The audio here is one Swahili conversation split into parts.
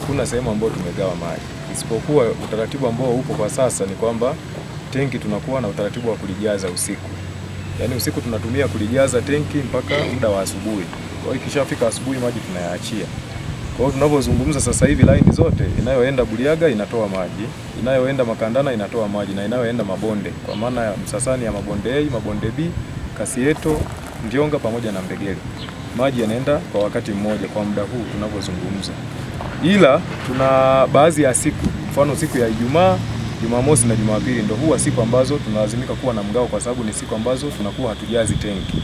hakuna sehemu ambayo tumegawa maji, isipokuwa utaratibu ambao upo kwa sasa ni kwamba tenki tunakuwa na utaratibu wa kulijaza usiku. Yaani usiku tunatumia kulijaza tenki mpaka muda wa asubuhi. Kwa hiyo ikishafika asubuhi maji tunayaachia. Kwa hiyo tunapozungumza sasa hivi line zote inayoenda Buliaga inatoa maji, inayoenda Makandana inatoa maji na inayoenda Mabonde kwa maana ya Msasani ya Mabonde A, Mabonde B, Kasieto, Ndionga pamoja na Mbegele. Maji yanaenda kwa wakati mmoja kwa muda huu tunapozungumza. Ila tuna baadhi ya siku, mfano siku ya Ijumaa, Jumamosi na Jumapili ndio huwa siku ambazo tunalazimika kuwa na mgao kwa sababu ni siku ambazo tunakuwa hatujazi tenki.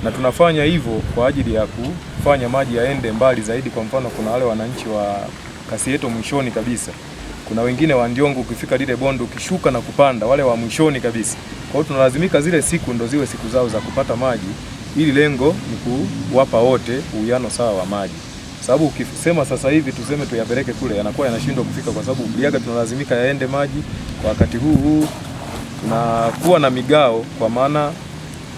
Na tunafanya hivyo kwa ajili ya kufanya maji yaende mbali zaidi. Kwa mfano kuna wale wananchi wa Kasieto mwishoni kabisa. Kuna wengine wa Ndiongo ukifika lile bonde ukishuka na kupanda wale wa mwishoni kabisa. Kwa hiyo tunalazimika zile siku ndo ziwe siku zao za kupata maji ili lengo ni kuwapa wote uwiano sawa wa maji. Sababu ukisema sasa hivi tuseme tuyapeleke kule yanakuwa yanashindwa kufika kwa sababu Buliaga tunalazimika yaende maji kwa wakati huu. Tunakuwa na migao kwa maana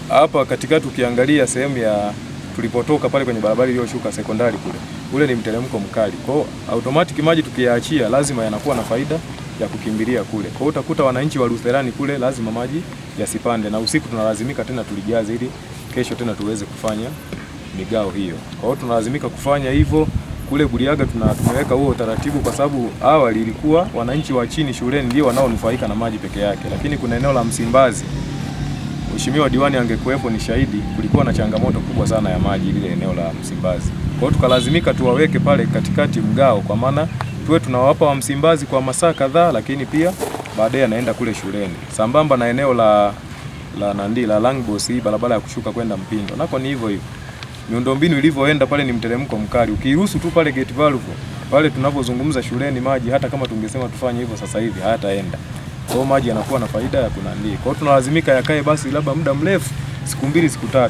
hapa katikati ukiangalia sehemu ya tulipotoka pale kwenye barabara iliyoshuka sekondari ule ni mteremko mkali. Kwa hiyo automatic maji tukiyaachia lazima yanakuwa na faida ya kukimbilia kule. Kwa hiyo utakuta wananchi wa Lutherani kule lazima maji yasipande na usiku tunalazimika tena tulijaze ili kesho tena tuweze kufanya migao hiyo. Kwa hiyo tunalazimika kufanya hivyo. Kule Buliaga tumeweka huo utaratibu kwa sababu awali ilikuwa wananchi wa chini shuleni ndio wanaonufaika na maji peke yake, lakini kuna eneo la Msimbazi, Mheshimiwa diwani angekuwepo ni shahidi, kulikuwa na changamoto kubwa sana ya maji lile eneo la Msimbazi. Kwa hiyo tukalazimika tuwaweke pale katikati mgao kwa maana tuwe tunawapa wa Msimbazi kwa masaa kadhaa, lakini pia baadaye anaenda kule shuleni. Sambamba na eneo la Langboss, hii barabara ya kushuka kwenda Mpindo. Nako ni hivyo hivyo. Miundombinu ilivyoenda pale ni mteremko mkali. Ukiruhusu tu pale gate valve pale tunapozungumza shuleni maji hata kama tungesema tufanye hivyo sasa hivi hayataenda. Kwa hiyo maji yanakuwa na faida ya kunandi. Kwa hiyo tunalazimika yakae basi labda muda mrefu, siku 2 siku 3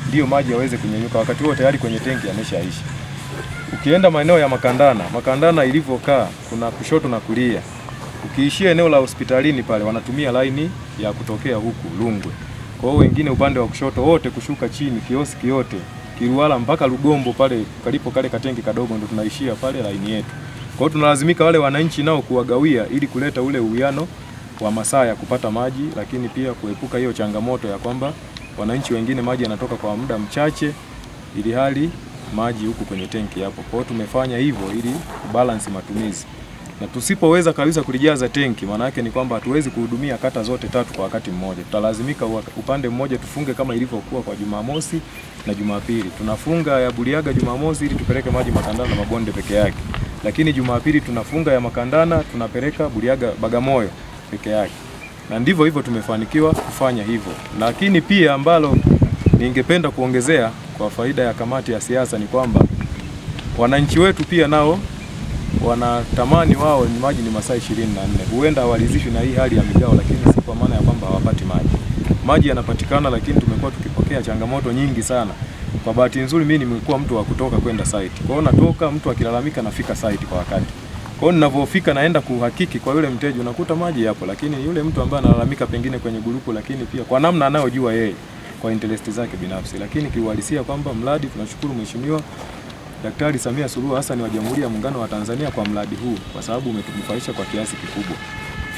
ndio maji yaweze kunyanyuka, wakati huo tayari kwenye tenki yameshaisha. Ukienda maeneo ya Makandana ilivyokaa kuna kushoto na kulia. Ukiishia eneo la hospitalini pale wanatumia laini ya kutokea huku Lungwe. Kwa hiyo wengine upande wa kushoto wote kushuka chini kioski yote Kiruala mpaka Lugombo pale kalipo kale katenki kadogo ndo tunaishia pale laini yetu. Kwa hiyo tunalazimika wale wananchi nao kuwagawia ili kuleta ule uwiano wa masaa ya kupata maji, lakini pia kuepuka hiyo changamoto ya kwamba wananchi wengine maji yanatoka kwa muda mchache ili hali maji huku kwenye tenki hapo. Kwa hiyo tumefanya hivyo ili kubalance matumizi. Na tusipoweza kabisa kulijaza tenki maana yake ni kwamba hatuwezi kuhudumia kata zote 3 kwa wakati mmoja. Tutalazimika upande mmoja tufunge kama ilivyokuwa kwa Jumamosi na Jumapili. Tunafunga ya Buliaga Jumamosi ili tupeleke maji Makandana na Mabonde peke yake. Lakini Jumapili tunafunga ya Makandana tunapeleka Buliaga Bagamoyo peke yake. Na ndivyo hivyo tumefanikiwa kufanya hivyo. Lakini pia ambalo ningependa kuongezea kwa faida ya kamati ya siasa ni kwamba wananchi wetu pia nao wanatamani wao ni maji ni masaa 24. Huenda hawalizishwi na hii hali ya migao, lakini si kwa maana ya kwamba hawapati maji. Maji yanapatikana, lakini tumekuwa tukipokea changamoto nyingi sana. Kwa bahati nzuri mimi nimekuwa mtu wa kutoka kwenda site. Kwa hiyo natoka mtu akilalamika nafika site kwa wakati. Kwa hiyo ninapofika naenda kuhakiki kwa yule mteja unakuta maji yapo, lakini yule mtu ambaye analalamika pengine kwenye grupu, lakini pia kwa namna anayojua yeye kwa interest zake binafsi, lakini kiuhalisia kwamba mradi tunashukuru Mheshimiwa Daktari Samia Suluhu Hassan wa Jamhuri ya Muungano wa Tanzania kwa mradi huu kwa sababu umetunufaisha kwa kiasi kikubwa.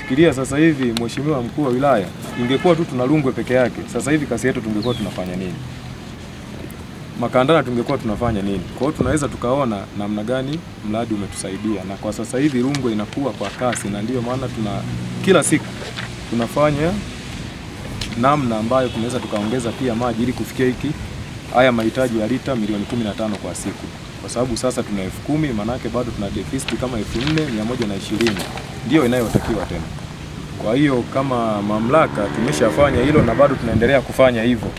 Fikiria sasa hivi Mheshimiwa Mkuu wa Wilaya, ingekuwa tu tuna Lungwe peke yake, sasa hivi kasi yetu tungekuwa tunafanya nini? Makandana tungekuwa tunafanya nini? Kwa hiyo tunaweza tukaona namna gani mradi umetusaidia, na kwa sasa hivi Lungwe inakuwa kwa kasi, na ndio maana kila siku tunafanya namna ambayo tunaweza tukaongeza pia maji ili kufikia haya mahitaji ya lita milioni 15 kwa siku. Kwa sababu sasa tuna 10,000 maana yake bado tuna deficit kama 4,120 ndio inayotakiwa tena. Kwa hiyo kama mamlaka tumeshafanya hilo na bado tunaendelea kufanya hivyo.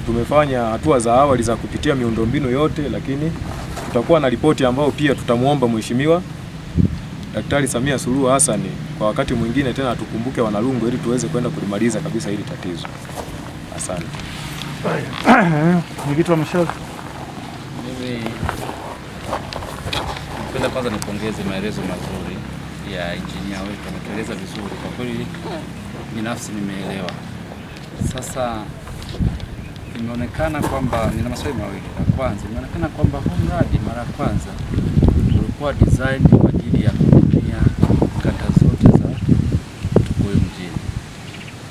Tumefanya hatua za awali za kupitia miundombinu yote, lakini tutakuwa na ripoti ambayo pia tutamuomba Mheshimiwa Daktari Samia Suluhu Hassan kwa wakati mwingine tena atukumbuke Wanalungwe ili tuweze kwenda kulimaliza kabisa hili tatizo. Asante. Ni kitu ameshauri. Mimi napenda kwanza nipongeze maelezo mazuri ya engineer wetu, ameeleza vizuri kwa kweli, binafsi nimeelewa. Sasa imeonekana kwamba nina maswali mawili. La kwanza, imeonekana kwamba huu mradi mara ya kwanza ulikuwa ilikuwa design kwa ajili ya kuhudumia kata zote za Tukuyu mjini,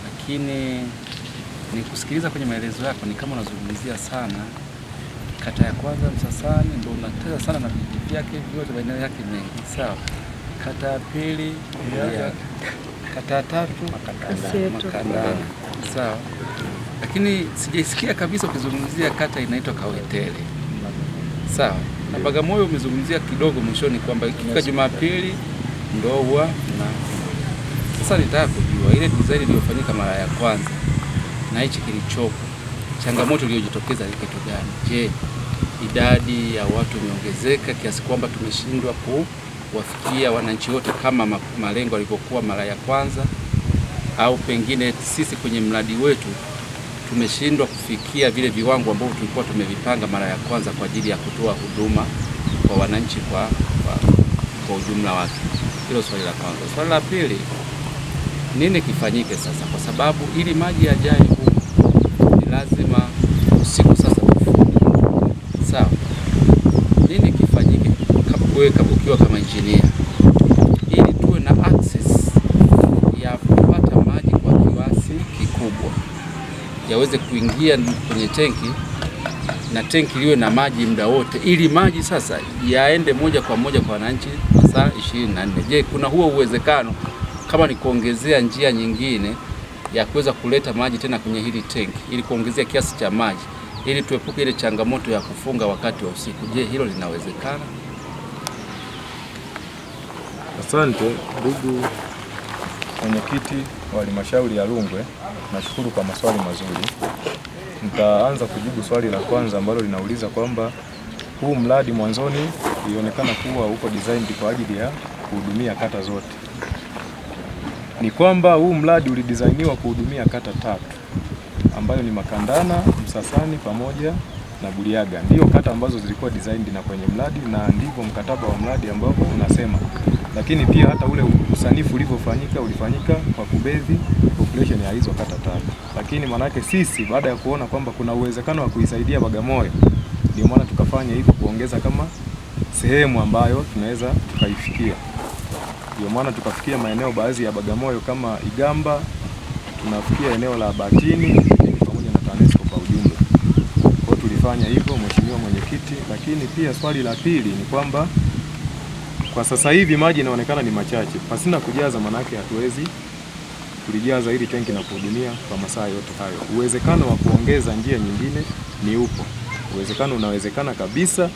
lakini ni kusikiliza kwenye maelezo yako ni kama unazungumzia sana kata ya kwanza Msasani, ndio unateza sana na vijiji vyake vyote, maeneo yake mengi, sawa. Kata ya pili ya kata ya tatu Makandana, sawa. Lakini sijaisikia kabisa ukizungumzia kata inaitwa Kawetele, sawa. Na Bagamoyo umezungumzia kidogo mwishoni kwamba ikifika Jumapili ndio huwa na. Sasa nitaka kujua ile design iliyofanyika mara ya kwanza na hichi kilichopo, changamoto iliyojitokeza ni kitu gani? Je, idadi ya watu imeongezeka kiasi kwamba tumeshindwa kuwafikia wananchi wote kama malengo yalivyokuwa mara ya kwanza, au pengine sisi kwenye mradi wetu tumeshindwa kufikia vile viwango ambavyo tulikuwa tumevipanga mara ya kwanza kwa ajili ya kutoa huduma kwa wananchi kwa ujumla wake? Hilo swali la kwanza. Swali la pili, nini kifanyike sasa, kwa sababu ili maji yajae huko ni lazima usiku sasa tufunge, sawa? Nini kifanyike ukiwa kama engineer ili tuwe na access ya kupata maji kwa kiasi kikubwa, yaweze kuingia kwenye tenki na tenki liwe na maji muda wote, ili maji sasa yaende moja kwa moja kwa wananchi masaa 24. Je, kuna huo uwezekano kama ni kuongezea njia nyingine ya kuweza kuleta maji tena kwenye hili tenki ili kuongezea kiasi cha maji ili tuepuke ile changamoto ya kufunga wakati wa usiku? Je, hilo linawezekana? Asante ndugu mwenyekiti wa halmashauri ya Rungwe, nashukuru kwa maswali mazuri. Nitaanza kujibu swali la kwanza ambalo linauliza kwamba huu mradi mwanzoni ilionekana kuwa uko designed kwa ajili ya kuhudumia kata zote. Ni kwamba huu mradi ulidesainiwa kuhudumia kata tatu ambayo ni Makandana, Msasani pamoja na Buliaga. Ndio kata ambazo zilikuwa designed na kwenye mradi, na ndivyo mkataba wa mradi ambao unasema. Lakini pia hata ule usanifu ulifanyika kwa kubezi population ya hizo kata tatu. Lakini manake sisi baada ya kuona kwamba kuna uwezekano wa kuisaidia Bagamoyo, ndio maana tukafanya hivyo, kuongeza kama sehemu ambayo tunaweza tukaifikia. Ndio maana tukafikia maeneo baadhi ya Bagamoyo kama Igamba, tunafikia eneo la Batini pamoja na TANESCO kwa ujumla. Kwa tulifanya hivyo, mheshimiwa mwenyekiti. Lakini pia swali la pili ni kwamba kwa sasa hivi maji inaonekana ni machache. Pasina kujaza manake hatuwezi kulijaza ili tenki na kuhudumia kwa masaa yote hayo. Uwezekano wa kuongeza njia nyingine ni upo. Uwezekano unawezekana kabisa,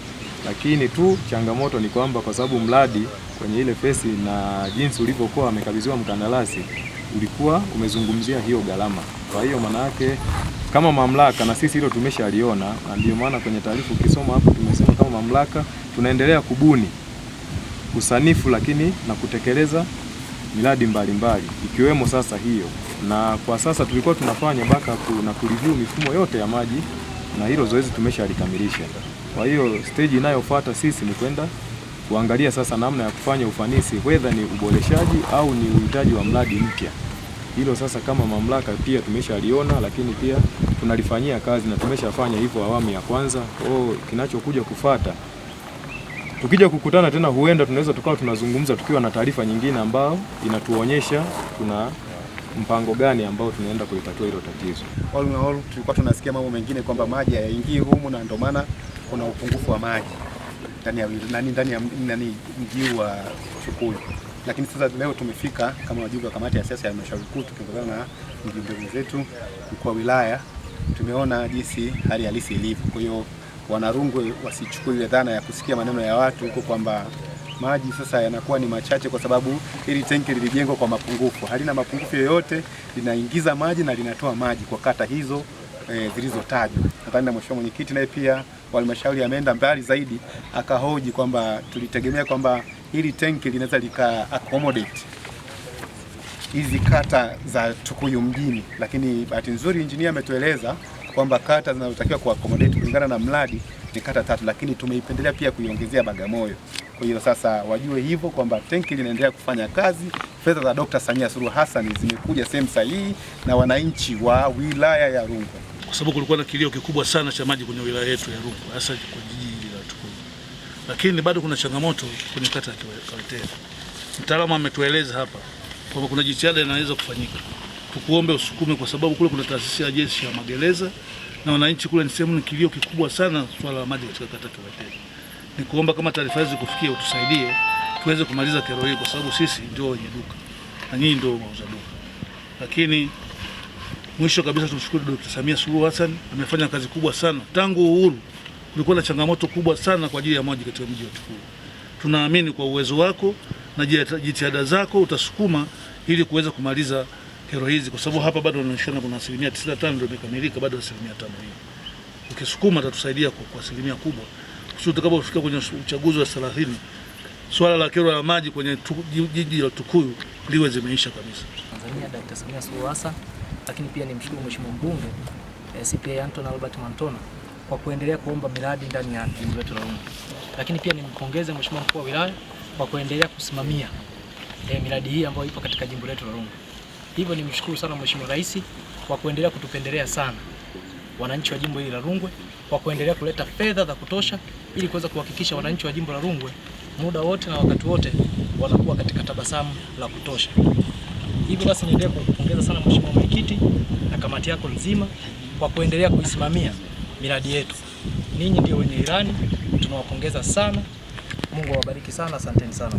lakini tu changamoto ni kwamba kwa sababu mradi kwenye ile fesi na jinsi ulivyokuwa amekabidhiwa mkandarasi ulikuwa umezungumzia hiyo gharama. Kwa hiyo maana yake kama mamlaka na sisi hilo tumeshaliona, na ndio maana kwenye taarifa ukisoma hapo tumesema kama mamlaka tunaendelea kubuni usanifu lakini na kutekeleza miradi mbalimbali ikiwemo sasa hiyo. Na kwa sasa tulikuwa tunafanya backup na kureview mifumo yote ya maji, na hilo zoezi tumeshalikamilisha. Kwa hiyo stage inayofuata sisi ni kwenda kuangalia sasa namna ya kufanya ufanisi, whether ni uboreshaji au ni uhitaji wa mradi mpya. Hilo sasa kama mamlaka pia tumeshaliona, lakini pia tunalifanyia kazi na tumeshafanya hivyo awamu ya kwanza. Kinachokuja kufuata, tukija kukutana tena, huenda tunaweza tukawa tunazungumza tukiwa na taarifa nyingine ambao inatuonyesha kuna mpango gani ambao tunaenda kulitatua hilo tatizo. All in all, tulikuwa tunasikia mambo mengine kwamba maji hayaingii humu na ndio maana kuna upungufu wa maji ndani ya mji wa Tukuyu. Lakini sasa leo tumefika kama wajumbe wa kamati ya siasa ya halmashauri kuu, tukiongozana na mjumbe wetu mkuu wa wilaya, tumeona jinsi hali halisi ilivyo. Kwa hiyo Wanarungwe wasichukue ile dhana ya kusikia maneno ya watu huko kwamba maji sasa yanakuwa ni machache, kwa sababu hili tenki lilijengwa kwa mapungufu. Halina mapungufu yoyote, linaingiza maji na linatoa maji kwa kata hizo zilizotajwa. Nadhani na mheshimiwa mwenyekiti naye pia wa halmashauri ameenda mbali zaidi, akahoji kwamba tulitegemea kwamba hili tenki linaweza lika accommodate hizi kata za Tukuyu mjini, lakini bahati nzuri engineer ametueleza kwamba kata zinazotakiwa ku accommodate kulingana na mradi ni kata tatu, lakini tumeipendelea pia kuiongezea Bagamoyo. Kwa hiyo sasa wajue hivyo kwamba tenki linaendelea kufanya kazi. Fedha za Dr. Samia Suluhu Hassan zimekuja sehemu sahihi na wananchi wa wilaya ya Rungwe, kwa sababu kulikuwa na kilio kikubwa sana cha maji kwenye wilaya yetu ya Rungwe, hasa kwa jiji la Tukuyu. lakini bado kuna changamoto kwenye kata ya Kawetera. Mtaalamu ametueleza hapa kwamba kuna jitihada inaweza kufanyika. Tukuombe usukume, kwa sababu kule kuna taasisi ya jeshi ya magereza na wananchi kule ni sehemu, ni kilio kikubwa sana swala la maji katika kata ya Kawetera. Nikuomba kama taarifa hizi kufikia, utusaidie tuweze kumaliza kero hii, kwa sababu sisi ndio wenye duka na nyinyi ndio wauza duka. Lakini mwisho kabisa tumshukuru Dr. Samia Suluhu Hassan, amefanya kazi kubwa sana. Tangu uhuru kulikuwa na changamoto kubwa sana kwa ajili ya maji katika mji wa Tukuyu. Tunaamini kwa uwezo wako na jitihada zako utasukuma ili kuweza kumaliza kero hizi, kwa sababu hapa bado inaonekana kuna 95% ndio imekamilika, bado 5% hii. Ukisukuma tatusaidia kwa asilimia kubwa, kusudi tutakapofika kwenye uchaguzi wa 30 swala la kero la maji kwenye jiji la Tukuyu liwe zimeisha kabisa. Tanzania Dr. Samia Suluhu Hassan, lakini pia nimshukuru Mheshimiwa Mbunge CPA Anton Albert Mantona kwa kuendelea kuomba miradi ndani ya jimbo letu la Rungwe. Lakini pia nimpongeze Mheshimiwa Mkuu wa Wilaya kwa kuendelea kusimamia miradi hii ambayo ipo katika jimbo letu la Rungwe. Hivyo nimshukuru sana Mheshimiwa Rais kwa kuendelea kutupendelea sana wananchi wa jimbo hili la Rungwe, kwa kuendelea kuleta fedha za kutosha ili kuweza kuhakikisha wananchi wa jimbo la Rungwe muda wote na wakati wote wanakuwa katika tabasamu la kutosha. Hivyo basi niendelee kumpongeza sana Mheshimiwa Mwenyekiti na kamati yako nzima kwa kuendelea kuisimamia miradi yetu. Ninyi ndio wenye ilani, tunawapongeza sana. Mungu awabariki sana, asanteni sana.